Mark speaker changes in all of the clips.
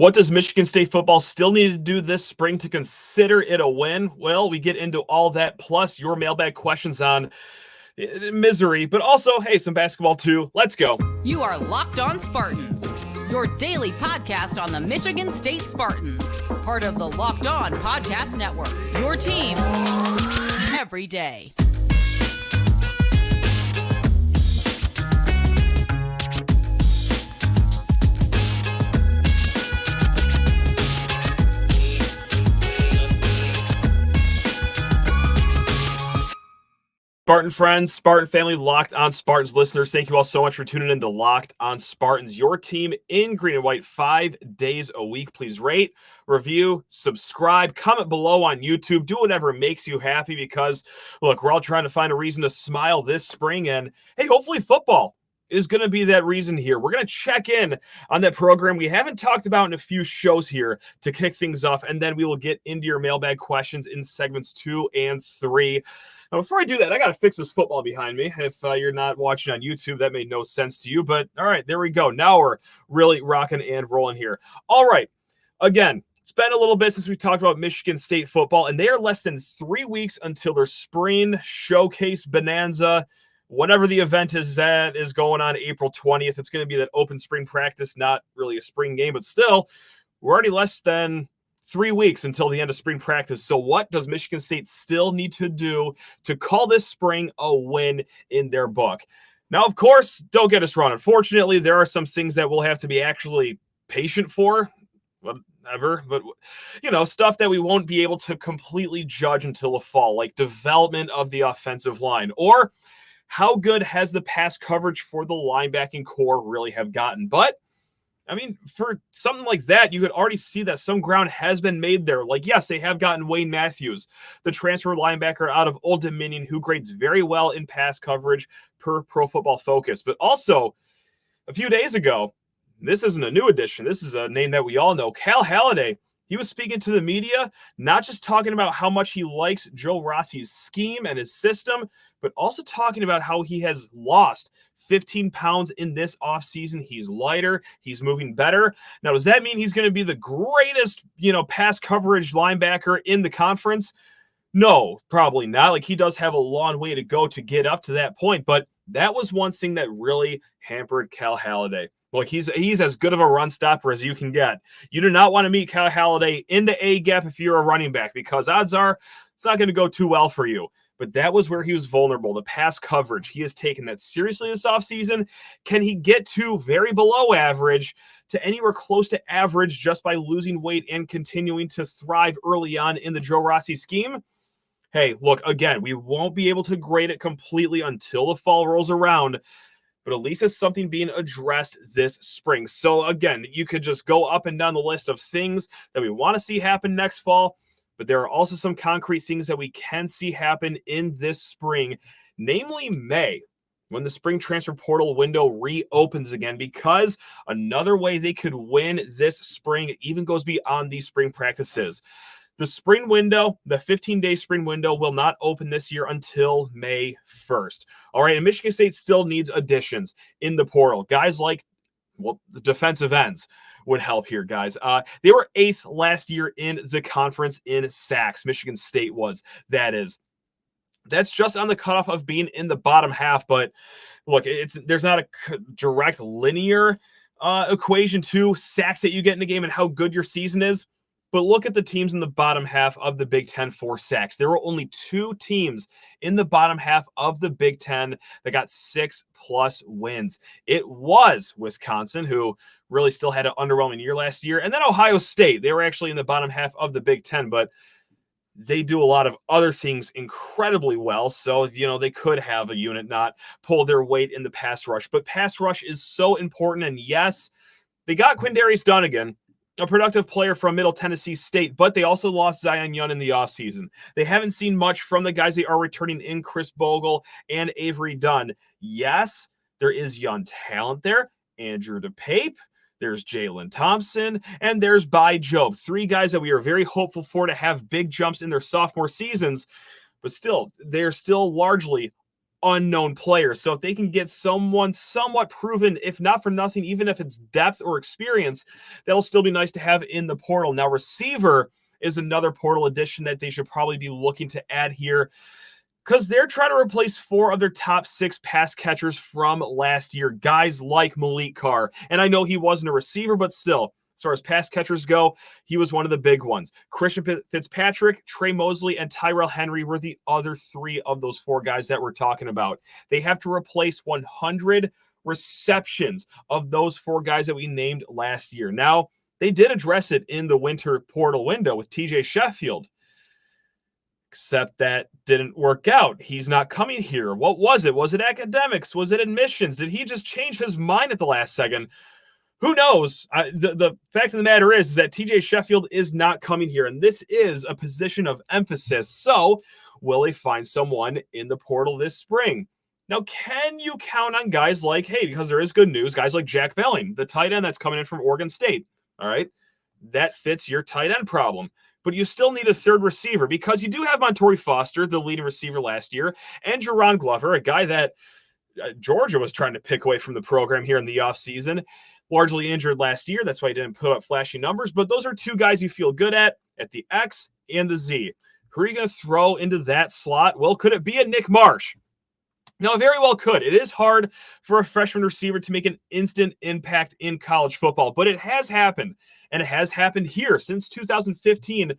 Speaker 1: What does Michigan State football still need to do this spring to consider it a win? Well, we get into all that, plus your mailbag questions on misery, but also, hey, some basketball too. Let's go.
Speaker 2: You are Locked On Spartans, your daily podcast on the Michigan State Spartans, part of the Locked On Podcast Network, your team every day.
Speaker 1: Spartan friends, Spartan family, Locked On Spartans listeners, thank you all so much for tuning in to Locked On Spartans, your team in green and white 5 days a week. Please rate, review, subscribe, comment below on YouTube, do whatever makes you happy because, look, we're all trying to find a reason to smile this spring, and hey, hopefully football is going to be that reason here. We're going to check in on that program we haven't talked about in a few shows here to kick things off, and then we will get into your mailbag questions in segments 2 and 3. Now, before I do that, I got to fix this football behind me. If you're not watching on YouTube, that made no sense to you, but all right, there we go. Now we're really rocking and rolling here. All right, again, it's been a little bit since we talked about Michigan State football, and they are less than 3 weeks until their spring showcase bonanza. Whatever the event is that is going on April 20th, it's going to be that open spring practice, not really a spring game, but still, we're already less than 3 weeks until the end of spring practice. So what does Michigan State still need to do to call this spring a win in their book? Now, of course, don't get us wrong. Unfortunately, there are some things that we'll have to be actually patient for, whatever, but, stuff that we won't be able to completely judge until the fall, like development of the offensive line, or how good has the pass coverage for the linebacking core really have gotten? But, I mean, for something like that, you could already see that some ground has been made there. Like, yes, they have gotten Wayne Matthews, the transfer linebacker out of Old Dominion, who grades very well in pass coverage per Pro Football Focus. But also, a few days ago, this isn't a new addition. This is a name that we all know, Cal Haladay. He was speaking to the media, not just talking about how much he likes Joe Rossi's scheme and his system, but also talking about how he has lost 15 pounds in this offseason. He's lighter. He's moving better. Now, does that mean he's going to be the greatest, pass coverage linebacker in the conference? No, probably not. Like, he does have a long way to go to get up to that point, but that was one thing that really hampered Cal Haladay. Look, he's as good of a run stopper as you can get. You do not want to meet Cal Haladay in the A gap if you're a running back, because odds are it's not going to go too well for you. But that was where he was vulnerable, the pass coverage. He has taken that seriously this offseason. Can he get to very below average to anywhere close to average just by losing weight and continuing to thrive early on in the Joe Rossi scheme? Hey, look, again, we won't be able to grade it completely until the fall rolls around, but at least it's something being addressed this spring. So again, you could just go up and down the list of things that we want to see happen next fall, but there are also some concrete things that we can see happen in this spring, namely May, when the spring transfer portal window reopens again, because another way they could win this spring even goes beyond these spring practices. The spring window, the 15-day spring window, will not open this year until May 1st. All right, and Michigan State still needs additions in the portal. Guys like, the defensive ends would help here, guys. They were 8th last year in the conference in sacks. Michigan State was, that is. That's just on the cutoff of being in the bottom half, but look, there's not a direct linear equation to sacks that you get in a game and how good your season is. But look at the teams in the bottom half of the Big Ten for sacks. There were only 2 teams in the bottom half of the Big Ten that got 6+ wins. It was Wisconsin, who really still had an underwhelming year last year, and then Ohio State. They were actually in the bottom half of the Big Ten, but they do a lot of other things incredibly well. So, they could have a unit not pull their weight in the pass rush. But pass rush is so important, and yes, they got Quindarius Dunnigan, a productive player from Middle Tennessee State, but they also lost Zion Young in the offseason. They haven't seen much from the guys they are returning in Chris Bogle and Avery Dunn. Yes, there is young talent there. Andrew DePape, there's Jalen Thompson, and there's Bai Jobe. 3 guys that we are very hopeful for to have big jumps in their sophomore seasons, but still, they're still largely unknown players. So if they can get someone somewhat proven, if not for nothing, even if it's depth or experience, that'll still be nice to have in the portal. Now, receiver is another portal addition that they should probably be looking to add here, because they're trying to replace 4 of their top 6 pass catchers from last year, guys like Malik Carr. And I know he wasn't a receiver, but still, as far as pass catchers go, he was one of the big ones. Christian Fitzpatrick, Trey Mosley, and Tyrell Henry were the other 3 of those 4 guys that we're talking about. They have to replace 100 receptions of those 4 guys that we named last year. Now, they did address it in the winter portal window with TJ Sheffield, except that didn't work out. He's not coming here. What was it? Was it academics? Was it admissions? Did he just change his mind at the last second? Who knows? The fact of the matter is that TJ Sheffield is not coming here, and this is a position of emphasis. So will they find someone in the portal this spring? Now, can you count on guys like, hey, because there is good news, guys like Jack Velling, the tight end that's coming in from Oregon State, all right? That fits your tight end problem. But you still need a third receiver, because you do have Montori Foster, the leading receiver last year, and Jerron Glover, a guy that Georgia was trying to pick away from the program here in the offseason. Largely injured last year. That's why he didn't put up flashy numbers. But those are 2 guys you feel good at the X and the Z. Who are you going to throw into that slot? Well, could it be a Nick Marsh? Now, it very well could. It is hard for a freshman receiver to make an instant impact in college football, but it has happened. And it has happened here since 2015.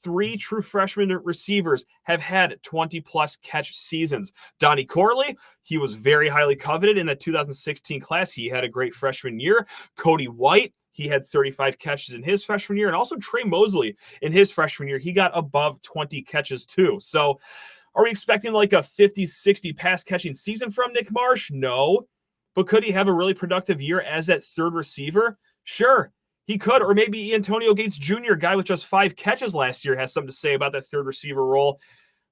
Speaker 1: 3 true freshman receivers have had 20-plus catch seasons. Donnie Corley, he was very highly coveted in the 2016 class. He had a great freshman year. Cody White, he had 35 catches in his freshman year. And also Trey Mosley in his freshman year, he got above 20 catches too. So are we expecting like a 50-60 pass catching season from Nick Marsh? No. But could he have a really productive year as that third receiver? Sure. He could, or maybe Antonio Gates Jr., a guy with just 5 catches last year, has something to say about that third receiver role.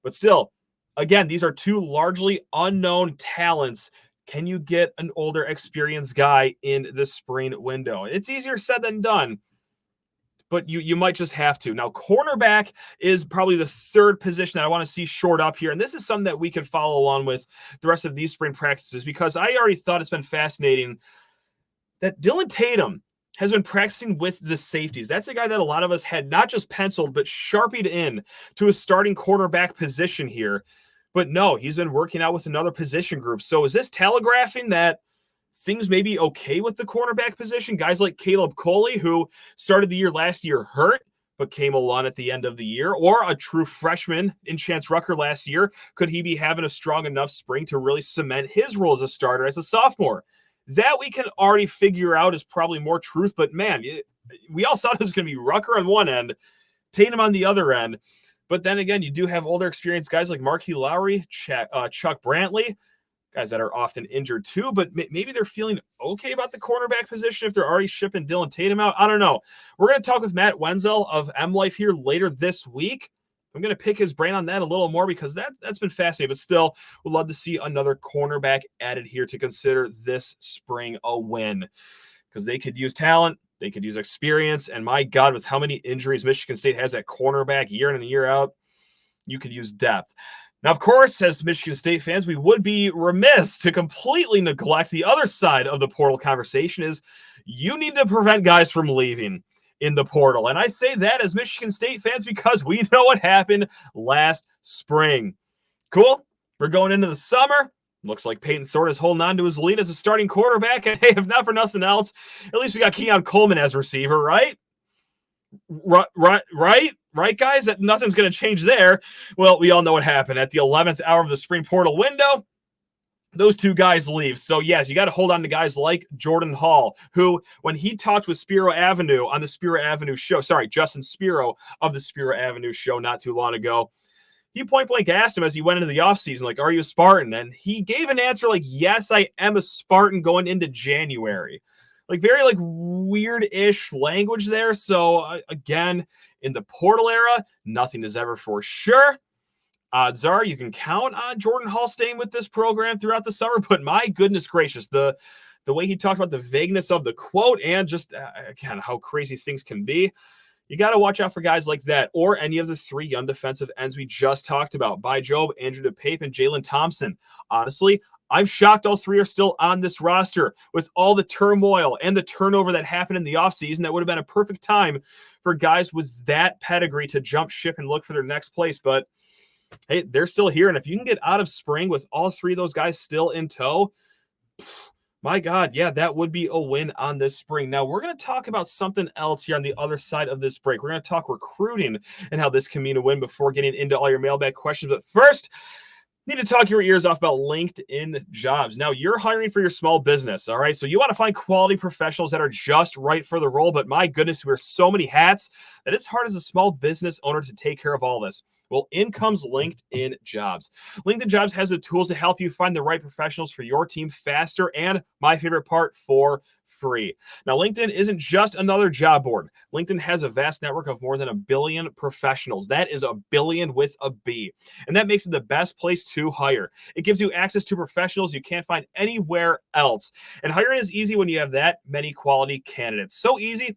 Speaker 1: But still, again, these are 2 largely unknown talents. Can you get an older, experienced guy in the spring window? It's easier said than done, but you might just have to. Now, cornerback is probably the 3rd position that I want to see shored up here, and this is something that we could follow along with the rest of these spring practices, because I already thought it's been fascinating that Dylan Tatum has been practicing with the safeties. That's a guy that a lot of us had not just penciled, but sharpied in to a starting cornerback position here. But no, he's been working out with another position group. So is this telegraphing that things may be okay with the cornerback position? Guys like Caleb Coley, who started the year last year hurt, but came along at the end of the year, or a true freshman in Chance Rucker last year, could he be having a strong enough spring to really cement his role as a starter as a sophomore? That we can already figure out is probably more truth, but man, we all thought it was going to be Rucker on one end, Tatum on the other end. But then again, you do have older experienced guys like Marquis Lowry, Chuck Brantley, guys that are often injured too, but maybe they're feeling okay about the cornerback position if they're already shipping Dylan Tatum out. I don't know. We're going to talk with Matt Wenzel of MLife here later this week. I'm going to pick his brain on that a little more, because that's been fascinating, but still would love to see another cornerback added here to consider this spring a win, because they could use talent, they could use experience, and my God, with how many injuries Michigan State has at cornerback year in and year out, you could use depth. Now, of course, as Michigan State fans, we would be remiss to completely neglect the other side of the portal conversation. Is you need to prevent guys from leaving in the portal. And I say that as Michigan State fans because we know what happened last spring. Cool. We're going into the summer. Looks like Peyton Thorne is holding on to his lead as a starting quarterback. And hey, if not for nothing else, at least we got Keon Coleman as receiver, right? Right, guys? That nothing's going to change there. Well, we all know what happened at the 11th hour of the spring portal window. Those 2 guys leave. So, yes, you got to hold on to guys like Jordan Hall, who, when he talked with Spiro Avenue on the Spiro Avenue show, Justin Spiro of the Spiro Avenue show not too long ago, he point blank asked him as he went into the offseason, like, are you a Spartan? And he gave an answer like, yes, I am a Spartan going into January. Like, very like weird-ish language there. So, again, in the portal era, nothing is ever for sure. Odds are you can count on Jordan Hall staying with this program throughout the summer, but my goodness gracious, the way he talked about the vagueness of the quote and just, again, how crazy things can be. You got to watch out for guys like that or any of the 3 young defensive ends we just talked about. By Job, Andrew DePape, and Jalen Thompson. Honestly, I'm shocked all 3 are still on this roster with all the turmoil and the turnover that happened in the offseason. That would have been a perfect time for guys with that pedigree to jump ship and look for their next place. But hey, they're still here. And if you can get out of spring with all 3 of those guys still in tow, my God, yeah, that would be a win on this spring. Now, we're going to talk about something else here on the other side of this break. We're going to talk recruiting and how this can mean a win before getting into all your mailbag questions. But first, need to talk your ears off about LinkedIn Jobs. Now, you're hiring for your small business, all right? So you want to find quality professionals that are just right for the role, but my goodness, we wear so many hats that it's hard as a small business owner to take care of all this. Well, in comes LinkedIn Jobs. LinkedIn Jobs has the tools to help you find the right professionals for your team faster and, my favorite part, for free. Now, LinkedIn isn't just another job board. LinkedIn has a vast network of more than 1 billion professionals. That is 1 billion with a B. And that makes it the best place to hire. It gives you access to professionals you can't find anywhere else. And hiring is easy when you have that many quality candidates. So easy.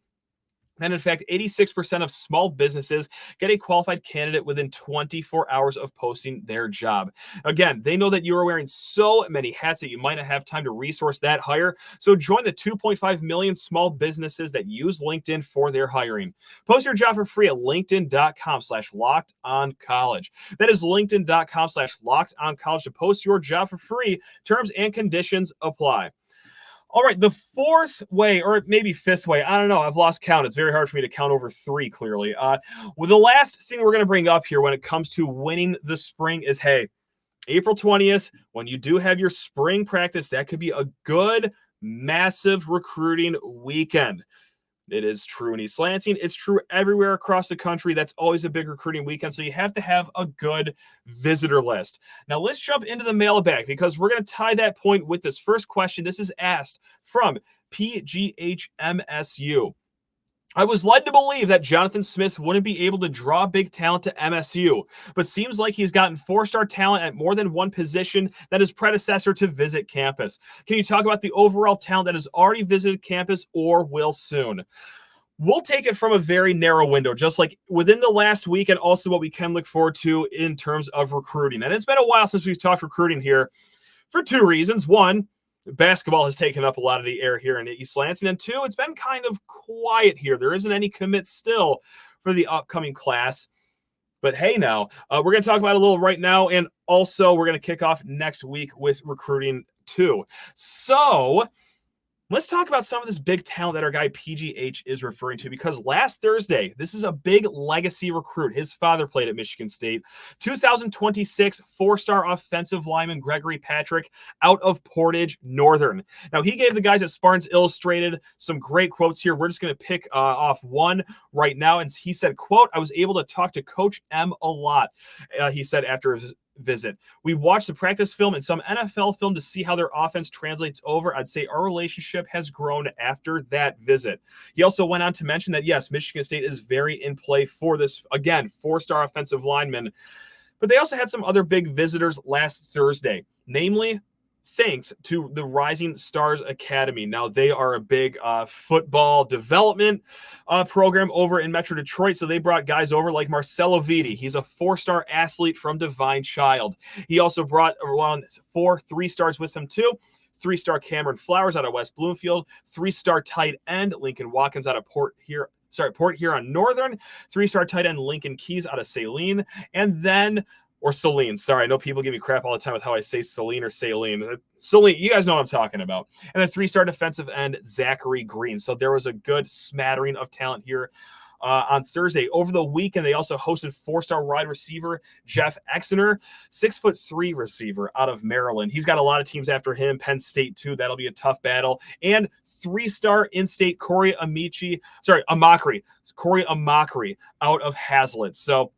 Speaker 1: And in fact, 86% of small businesses get a qualified candidate within 24 hours of posting their job. Again, they know that you are wearing so many hats that you might not have time to resource that hire. So join the 2.5 million small businesses that use LinkedIn for their hiring. Post your job for free at linkedin.com/lockedoncollege. That is linkedin.com/lockedoncollege to post your job for free. Terms and conditions apply. All right, the 4th way, or maybe 5th way, I don't know. I've lost count. It's very hard for me to count over 3, clearly. Well, the last thing we're going to bring up here when it comes to winning the spring is, hey, April 20th, when you do have your spring practice, that could be a good, massive recruiting weekend. It is true in East Lansing. It's true everywhere across the country. That's always a big recruiting weekend. So you have to have a good visitor list. Now let's jump into the mailbag because we're going to tie that point with this first question. This is asked from PGHMSU. I was led to believe that Jonathan Smith wouldn't be able to draw big talent to MSU, but seems like he's gotten 4-star talent at more than one position that his predecessor to visit campus. Can you talk about the overall talent that has already visited campus or will soon? We'll take it from a very narrow window, just like within the last week and also what we can look forward to in terms of recruiting. And it's been a while since we've talked recruiting here for 2 reasons. 1, basketball has taken up a lot of the air here in East Lansing. And 2, it's been kind of quiet here. There isn't any commit still for the upcoming class. But hey, now, we're going to talk about it a little right now. And also, we're going to kick off next week with recruiting too. So let's talk about some of this big talent that our guy PGH is referring to, because last Thursday, this is a big legacy recruit. His father played at Michigan State. 2026 4-star offensive lineman Gregory Patrick out of Portage Northern. Now, he gave the guys at Spartans Illustrated some great quotes here. We're just going to pick off one right now. And he said, quote, "I was able to talk to Coach M a lot," he said after his visit. "We watched the practice film and some NFL film to see how their offense translates over. I'd say our relationship has grown after that visit." He also went on to mention that, yes, Michigan State is very in play for this, again, 4-star offensive lineman. But they also had some other big visitors last Thursday, namely thanks to the Rising Stars Academy. Now, they are a big football development program over in Metro Detroit, so they brought guys over like Marcelo Vitti. He's a 4-star athlete from Divine Child. He also brought around 4 3-stars with him, too. 3-star Cameron Flowers out of West Bloomfield, 3-star tight end Lincoln Watkins out of Port Huron Northern, 3-star tight end Lincoln Keys out of Saline, and then Saline. Sorry, I know people give me crap all the time with how I say Saline or Saline. Saline, you guys know what I'm talking about. And a 3-star defensive end, Zachary Green. So there was a good smattering of talent here on Thursday. Over the weekend, they also hosted 4-star wide receiver Jeff Exeter, 6'3" receiver out of Maryland. He's got a lot of teams after him, Penn State too. That'll be a tough battle. And 3-star in-state Corey Amakri out of Hazlitt. So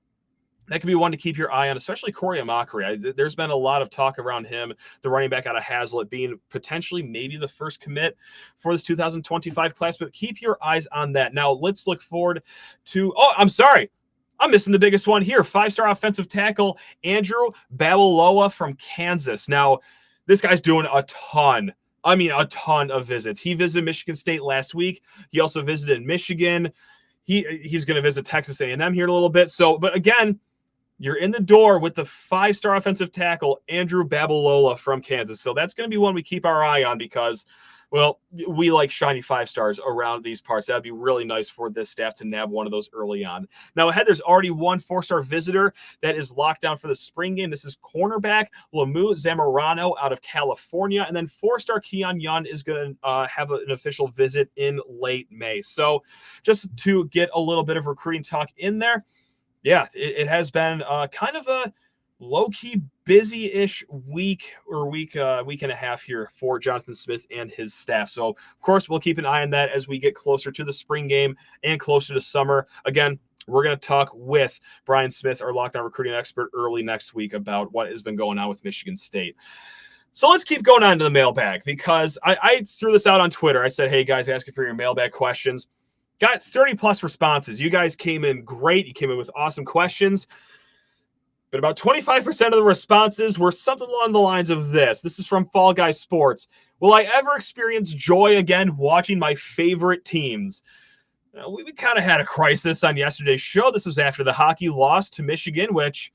Speaker 1: that could be one to keep your eye on, especially Corey Amakri. There's been a lot of talk around him, the running back out of Hazlitt, being potentially maybe the first commit for this 2025 class, but keep your eyes on that. Now, let's look forward to, I'm missing the biggest one here. 5-star offensive tackle Andrew Babalola from Kansas. Now, this guy's doing a ton of visits. He visited Michigan State last week. He also visited Michigan. He's going to visit Texas A&M here in a little bit. So, but again, you're in the door with the 5-star offensive tackle, Andrew Babalola from Kansas. So that's going to be one we keep our eye on because, well, we like shiny 5-stars around these parts. That'd be really nice for this staff to nab one of those early on. Now ahead, there's already one 4-star visitor that is locked down for the spring game. This is cornerback Lamu Zamorano out of California. And then 4-star Keon Yun is going to have an official visit in late May. So just to get a little bit of recruiting talk in there, yeah, it has been kind of a low-key busy-ish week and a half here for Jonathan Smith and his staff. So, of course, we'll keep an eye on that as we get closer to the spring game and closer to summer. Again, we're going to talk with Brian Smith, our lockdown recruiting expert, early next week about what has been going on with Michigan State. So let's keep going on to the mailbag because I threw this out on Twitter. I said, hey, guys, asking for your mailbag questions. Got 30-plus responses. You guys came in great. You came in with awesome questions. But about 25% of the responses were something along the lines of this. This is from Fall Guy Sports. Will I ever experience joy again watching my favorite teams? We kind of had a crisis on yesterday's show. This was after the hockey loss to Michigan, which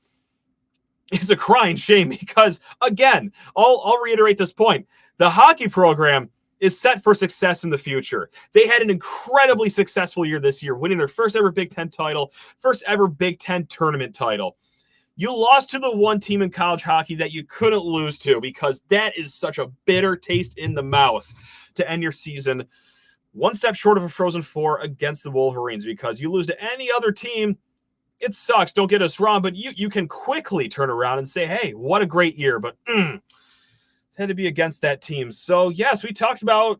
Speaker 1: is a crying shame because, again, I'll reiterate this point. The hockey program is set for success in the future. They had an incredibly successful year this year, winning their first ever Big Ten title, first ever Big Ten tournament title. You lost to the one team in college hockey that you couldn't lose to because that is such a bitter taste in the mouth to end your season. One step short of a Frozen Four against the Wolverines because you lose to any other team. It sucks. Don't get us wrong, but you can quickly turn around and say, hey, what a great year. But had to be against that team. So, yes, we talked about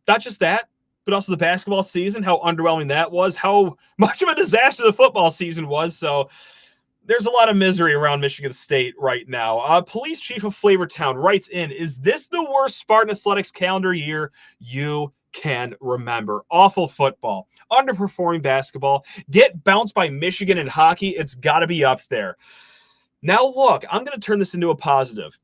Speaker 1: not just that, but also the basketball season, how underwhelming that was, how much of a disaster the football season was. So there's a lot of misery around Michigan State right now. Police Chief of Flavortown writes in, is this the worst Spartan Athletics calendar year you can remember? Awful football, underperforming basketball, get bounced by Michigan in hockey. It's got to be up there. Now, look, I'm going to turn this into a positive.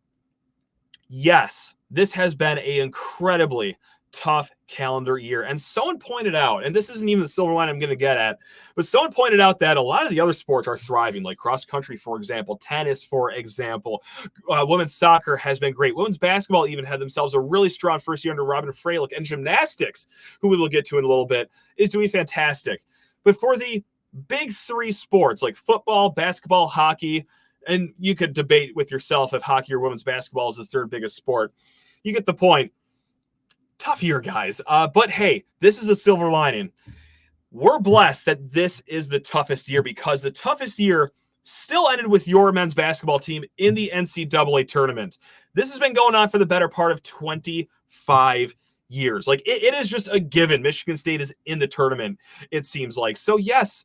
Speaker 1: Yes, this has been an incredibly tough calendar year. And someone pointed out, and this isn't even the silver line I'm going to get at, but someone pointed out that a lot of the other sports are thriving, like cross country, for example, tennis, for example. Women's soccer has been great. Women's basketball even had themselves a really strong first year under Robin Freilich, and gymnastics, who we will get to in a little bit, is doing fantastic. But for the big three sports like football, basketball, hockey, and you could debate with yourself if hockey or women's basketball is the third biggest sport. You get the point. Tough year, guys. But hey, this is a silver lining. We're blessed that this is the toughest year because the toughest year still ended with your men's basketball team in the NCAA tournament. This has been going on for the better part of 25 years. Like it is just a given. Michigan State is in the tournament, it seems like. So yes,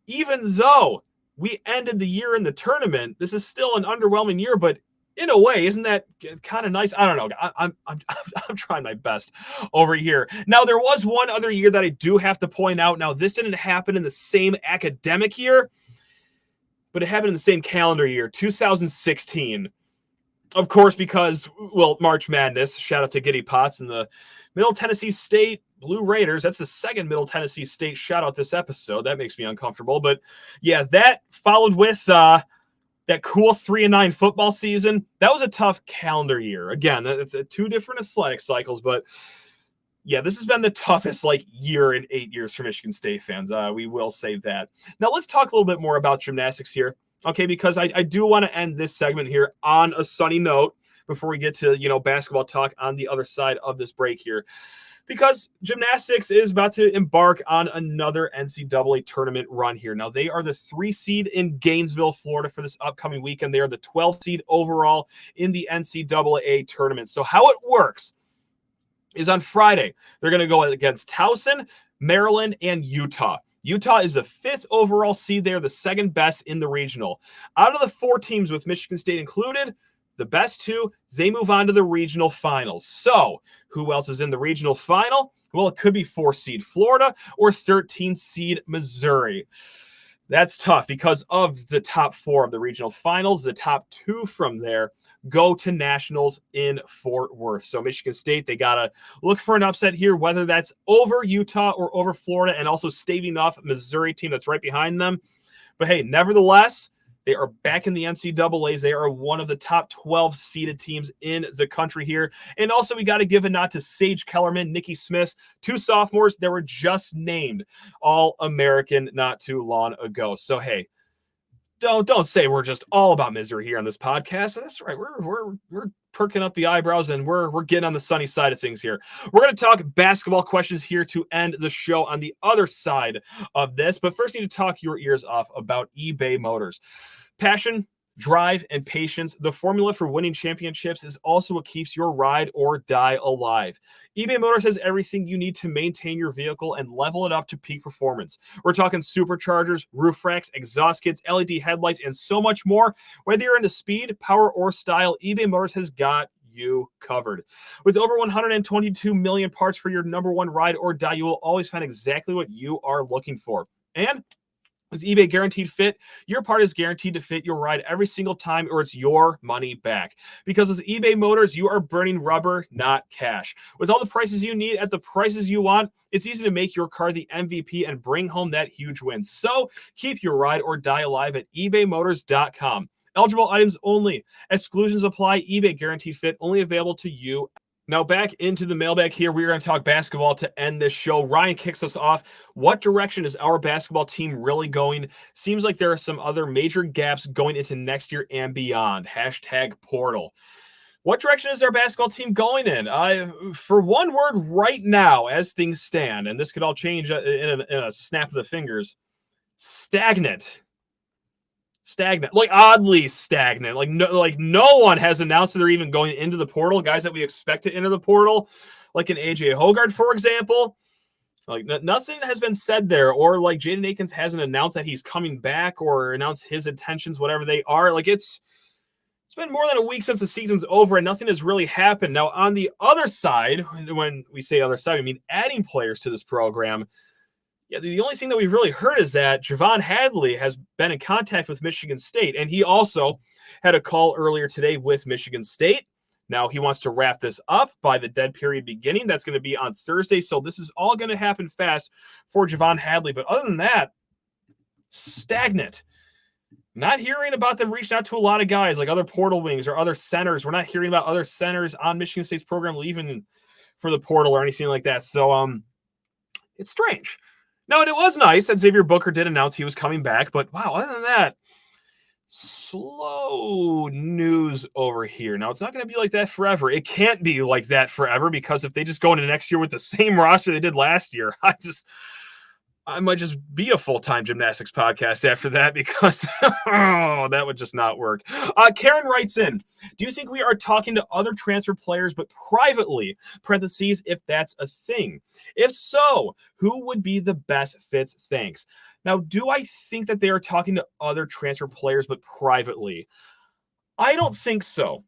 Speaker 1: even though we ended the year in the tournament, this is still an underwhelming year, but in a way, isn't that kind of nice? I don't know. I'm trying my best over here. Now, there was one other year that I do have to point out. Now, this didn't happen in the same academic year, but it happened in the same calendar year, 2016. Of course, because, well, March Madness, shout out to Giddy Potts and the Middle Tennessee State Blue Raiders. That's the second Middle Tennessee State shout out this episode. That makes me uncomfortable. But yeah, that followed with that cool 3-9 football season. That was a tough calendar year. Again, it's two different athletic cycles, but yeah, this has been the toughest year in 8 years for Michigan State fans. We will say that. Now let's talk a little bit more about gymnastics here. Okay, because I do want to end this segment here on a sunny note before we get to, basketball talk on the other side of this break here. Because gymnastics is about to embark on another NCAA tournament run here. Now, they are the 3 seed in Gainesville, Florida for this upcoming weekend. They are the 12th seed overall in the NCAA tournament. So how it works is on Friday, they're going to go against Towson, Maryland, and Utah. Utah is the 5th overall seed. They are the second best in the regional. Out of the 4 teams with Michigan State included, the best 2, they move on to the regional finals. So who else is in the regional final? Well, it could be 4 seed Florida or 13 seed Missouri. That's tough because of the top 4 of the regional finals. The top 2 from there go to nationals in Fort Worth. So Michigan State, they got to look for an upset here, whether that's over Utah or over Florida, and also staving off Missouri team that's right behind them. But hey, nevertheless, they are back in the NCAAs. They are one of the top 12 seeded teams in the country here. And also, we got to give a nod to Sage Kellerman, Nikki Smith, 2 sophomores that were just named All-American not too long ago. So, hey, don't say we're just all about misery here on this podcast. That's right. We're perking up the eyebrows and we're getting on the sunny side of things here. We're going to talk basketball questions here to end the show on the other side of this. But first, you need to talk your ears off about eBay Motors. Passion, drive, and patience. The formula for winning championships is also what keeps your ride or die alive. eBay Motors has everything you need to maintain your vehicle and level it up to peak performance. We're talking superchargers, roof racks, exhaust kits, LED headlights, and so much more. Whether you're into speed, power, or style, eBay Motors has got you covered. With over 122 million parts for your number one ride or die, you will always find exactly what you are looking for. And with eBay Guaranteed Fit, your part is guaranteed to fit your ride every single time, or it's your money back. Because with eBay Motors, you are burning rubber, not cash. With all the prices you need at the prices you want, it's easy to make your car the MVP and bring home that huge win. So keep your ride or die alive at ebaymotors.com. Eligible items only. Exclusions apply. eBay Guaranteed Fit only available to you. Now back into the mailbag here. We're going to talk basketball to end this show. Ryan kicks us off. What direction is our basketball team really going? Seems like there are some other major gaps going into next year and beyond. #portal. What direction is our basketball team going in? For one word right now, as things stand, and this could all change in a snap of the fingers, stagnant. Like oddly stagnant. Like no one has announced that they're even going into the portal. Guys that we expect to enter the portal, like an AJ Hoggard, for example. Like nothing has been said there, or like Jaden Akins hasn't announced that he's coming back or announced his intentions, whatever they are. Like it's been more than a week since the season's over and nothing has really happened. Now on the other side, when we say other side, I mean adding players to this program. Yeah, the only thing that we've really heard is that Javon Hadley has been in contact with Michigan State, and he also had a call earlier today with Michigan State. Now, he wants to wrap this up by the dead period beginning. That's going to be on Thursday, so this is all going to happen fast for Javon Hadley. But other than that, stagnant. Not hearing about them reaching out to a lot of guys like other portal wings or other centers. We're not hearing about other centers on Michigan State's program leaving for the portal or anything like that. So it's strange. No, and it was nice that Xavier Booker did announce he was coming back, but wow, other than that, slow news over here. Now, it's not going to be like that forever. It can't be like that forever because if they just go into next year with the same roster they did last year, I might just be a full-time gymnastics podcast after that because that would just not work. Karen writes in, do you think we are talking to other transfer players, but privately, parentheses, if that's a thing? If so, who would be the best fits? Thanks. Now, do I think that they are talking to other transfer players, but privately? I don't think so.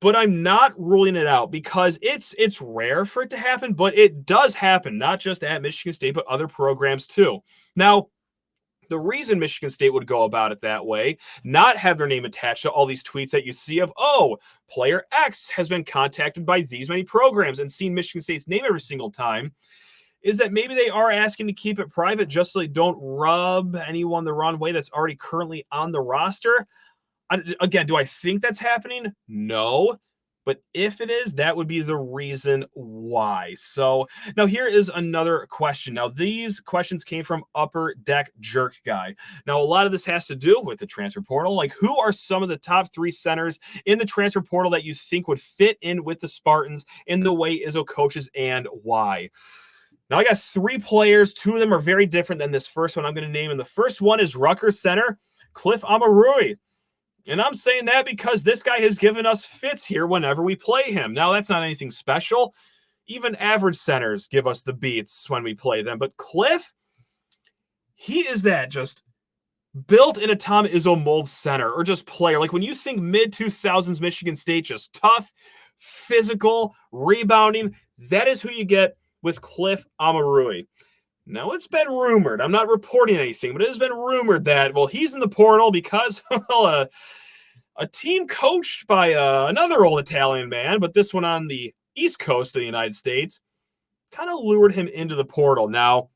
Speaker 1: But I'm not ruling it out because it's rare for it to happen, but it does happen, not just at Michigan State, but other programs too. Now, the reason Michigan State would go about it that way, not have their name attached to all these tweets that you see of, oh, player X has been contacted by these many programs and seen Michigan State's name every single time, is that maybe they are asking to keep it private just so they don't rub anyone the wrong way that's already currently on the roster. Again, do I think that's happening? No. But if it is, that would be the reason why. So now here is another question. Now, these questions came from Upper Deck Jerk Guy. Now, a lot of this has to do with the transfer portal. Like, who are some of the top 3 centers in the transfer portal that you think would fit in with the Spartans in the way Izzo coaches, and why? Now, I got 3 players. 2 of them are very different than this first one I'm going to name. And the first one is Rutgers center, Cliff Amari. And I'm saying that because this guy has given us fits here whenever we play him. Now, that's not anything special. Even average centers give us the beats when we play them. But Cliff, he is that just built in a Tom Izzo mold center or just player. Like when you think mid-2000s Michigan State, just tough, physical, rebounding, that is who you get with Cliff Amari. Now, it's been rumored, I'm not reporting anything, but it has been rumored that, well, he's in the portal because well, a team coached by another old Italian man, but this one on the East Coast of the United States, kind of lured him into the portal. Now,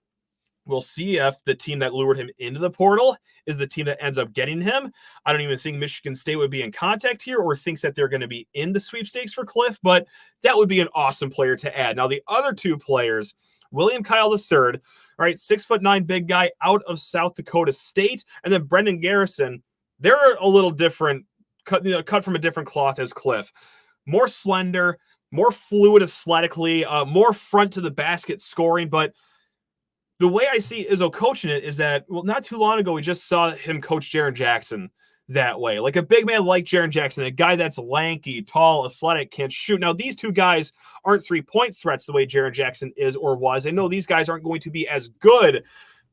Speaker 1: we'll see if the team that lured him into the portal is the team that ends up getting him. I don't even think Michigan State would be in contact here or thinks that they're going to be in the sweepstakes for Cliff, but that would be an awesome player to add. Now, the other two players, William Kyle III, all right, 6'9" big guy out of South Dakota State, and then Brendan Garrison, they're a little different, cut from a different cloth as Cliff. More slender, more fluid athletically, more front to the basket scoring, but the way I see Izzo coaching it is that, well, not too long ago, we just saw him coach Jaren Jackson that way. Like a big man like Jaren Jackson, a guy that's lanky, tall, athletic, can't shoot. Now, these two guys aren't three-point threats the way Jaren Jackson is or was. I know these guys aren't going to be as good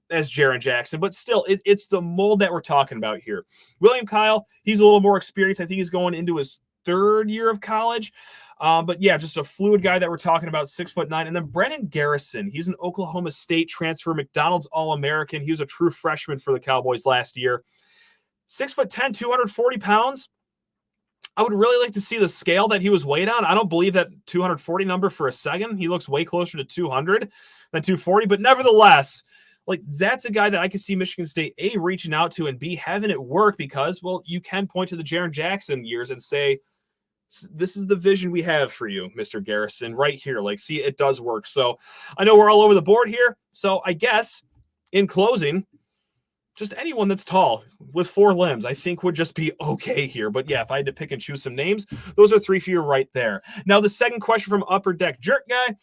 Speaker 1: as Jaren Jackson, but still, it's the mold that we're talking about here. William Kyle, he's a little more experienced. I think he's going into his third year of college. But yeah, just a fluid guy that we're talking about, 6'9". And then Brendan Garrison, he's an Oklahoma State transfer, McDonald's All-American. He was a true freshman for the Cowboys last year. 6'10", 240 pounds. I would really like to see the scale that he was weighed on. I don't believe that 240 number for a second. He looks way closer to 200 than 240, but nevertheless, like that's a guy that I could see Michigan State A, reaching out to, and B, having it work because, well, you can point to the Jaren Jackson years and say, this is the vision we have for you, Mr. Garrison, right here. Like, see, it does work. So I know we're all over the board here. So I guess in closing, just anyone that's tall with 4 limbs, I think would just be okay here. But yeah, if I had to pick and choose some names, those are 3 for you right there. Now, the second question from Upper Deck Jerk Guy.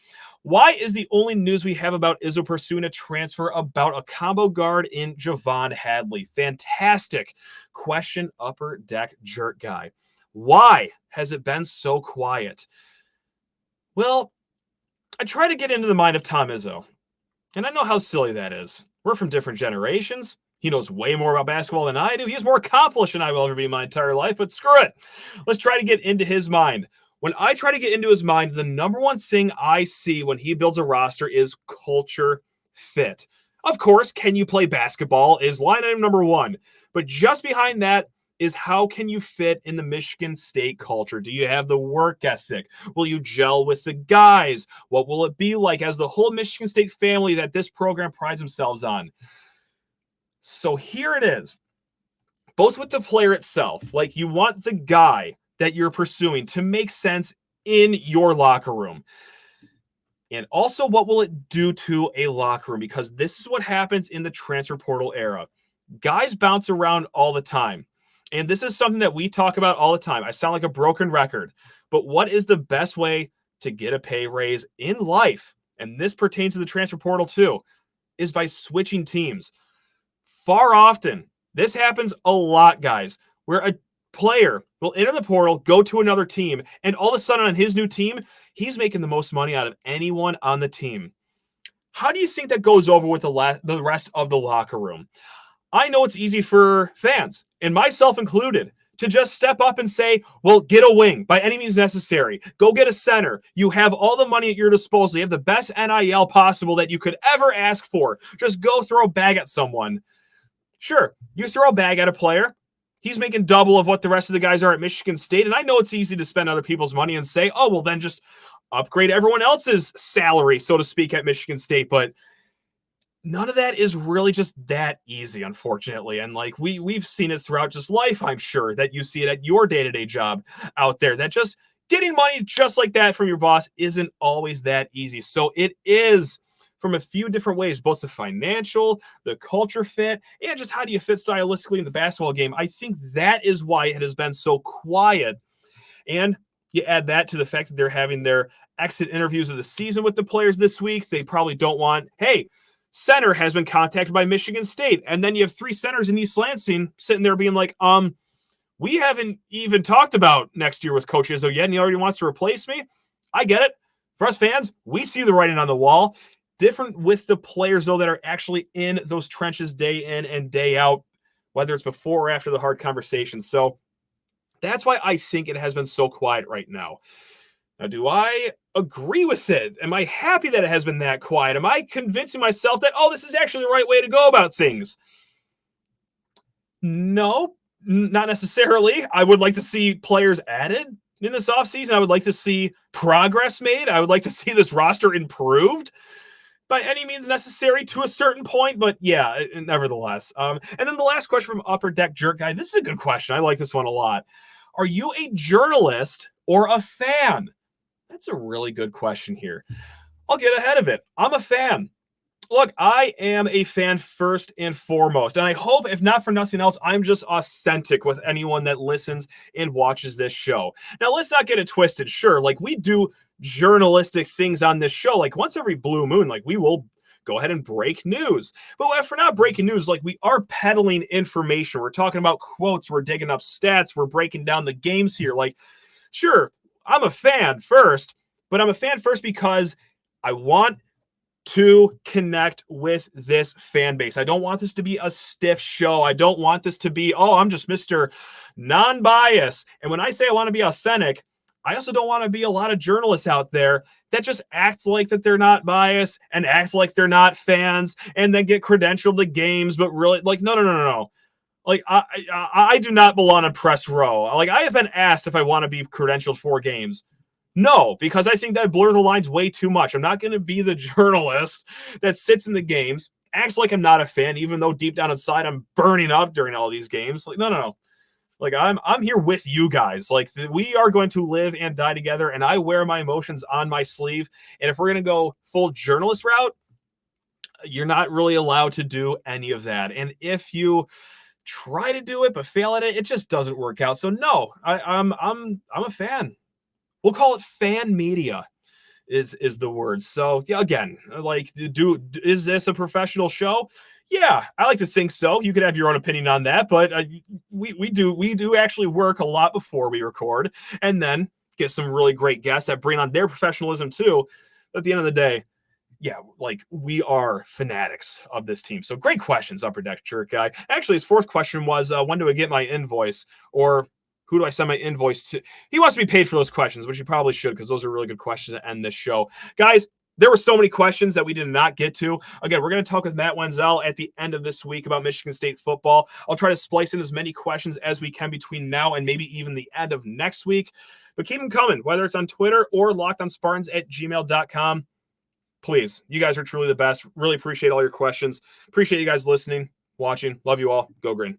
Speaker 1: Why is the only news we have about Izzo pursuing a transfer about a combo guard in Javon Hadley? Fantastic question, Upper Deck Jerk Guy. Why has it been so quiet? Well, I try to get into the mind of Tom Izzo, and I know how silly that is. We're from different generations. He knows way more about basketball than I do. He's more accomplished than I will ever be in my entire life, but screw it. Let's try to get into his mind. When I try to get into his mind, the number one thing I see when he builds a roster is culture fit. Of course, can you play basketball is line item number 1. But just behind that is how can you fit in the Michigan State culture? Do you have the work ethic? Will you gel with the guys? What will it be like as the whole Michigan State family that this program prides themselves on? So here it is. Both with the player itself, like you want the guy that you're pursuing to make sense in your locker room. And also, what will it do to a locker room? Because this is what happens in the transfer portal era. Guys bounce around all the time. And this is something that we talk about all the time. I sound like a broken record. But what is the best way to get a pay raise in life? And this pertains to the transfer portal too, is by switching teams. Far often, this happens a lot, guys, where a player will enter the portal, go to another team, and all of a sudden on his new team, he's making the most money out of anyone on the team. How do you think that goes over with the rest of the locker room? I know it's easy for fans, and myself included, to just step up and say, well, get a wing by any means necessary. Go get a center. You have all the money at your disposal. You have the best NIL possible that you could ever ask for. Just go throw a bag at someone. Sure, you throw a bag at a player. He's making double of what the rest of the guys are at Michigan State. And I know it's easy to spend other people's money and say, oh, well, then just upgrade everyone else's salary, so to speak, at Michigan State. But none of that is really just that easy, unfortunately. And like we've seen it throughout just life, I'm sure, that you see it at your day-to-day job out there, that just getting money just like that from your boss isn't always that easy. So it is from a few different ways, both the financial, the culture fit, and just how do you fit stylistically in the basketball game. I think that is why it has been so quiet. And you add that to the fact that they're having their exit interviews of the season with the players this week. They probably don't want, hey, center has been contacted by Michigan State. And then you have 3 centers in East Lansing sitting there being like, we haven't even talked about next year with Coach Izzo yet, and he already wants to replace me. I get it. For us fans, we see the writing on the wall. Different with the players, though, that are actually in those trenches day in and day out, whether it's before or after the hard conversations. So that's why I think it has been so quiet right now. Now, do I agree with it? Am I happy that it has been that quiet? Am I convincing myself that, this is actually the right way to go about things? No, not necessarily. I would like to see players added in this offseason. I would like to see progress made. I would like to see this roster improved by any means necessary to a certain point. But yeah, nevertheless. And then the last question from Upper Deck Jerk Guy. This is a good question. I like this one a lot. Are you a journalist or a fan? That's a really good question here. I'll get ahead of it. I'm a fan. Look, I am a fan first and foremost, and I hope, if not for nothing else, I'm just authentic with anyone that listens and watches this show. Now, let's not get it twisted. Sure, we do journalistic things on this show. Once every blue moon, we will go ahead and break news. But if we're not breaking news, we are peddling information. We're talking about quotes. We're digging up stats. We're breaking down the games here. Sure, I'm a fan first, but I'm a fan first because I want to connect with this fan base. I don't want this to be a stiff show. I don't want this to be, I'm just Mr. Non-bias. And when I say I want to be authentic, I also don't want to be a lot of journalists out there that just act like that they're not biased and act like they're not fans and then get credentialed to games, but really no. I do not belong on press row. I have been asked if I want to be credentialed for games. No, because I think that blur the lines way too much. I'm not going to be the journalist that sits in the games, acts like I'm not a fan, even though deep down inside I'm burning up during all these games. No. I'm here with you guys. We are going to live and die together, and I wear my emotions on my sleeve. And if we're going to go full journalist route, you're not really allowed to do any of that. And if you try to do it but fail at it, it just doesn't work out. So no, I'm a fan. We'll call it fan media is the word. So yeah, again, is this a professional show? Yeah, I like to think so. You could have your own opinion on that, but we do actually work a lot before we record and then get some really great guests that bring on their professionalism too. At the end of the day, yeah, we are fanatics of this team. So great questions, Upper Deck Jerk Guy. Actually, his fourth question was, when do I get my invoice? Or who do I send my invoice to? He wants to be paid for those questions, which he probably should, because those are really good questions to end this show. Guys, there were so many questions that we did not get to. Again, we're going to talk with Matt Wenzel at the end of this week about Michigan State football. I'll try to splice in as many questions as we can between now and maybe even the end of next week. But keep them coming, whether it's on Twitter or lockedonspartans@gmail.com. Please, you guys are truly the best. Really appreciate all your questions. Appreciate you guys listening, watching. Love you all. Go Green.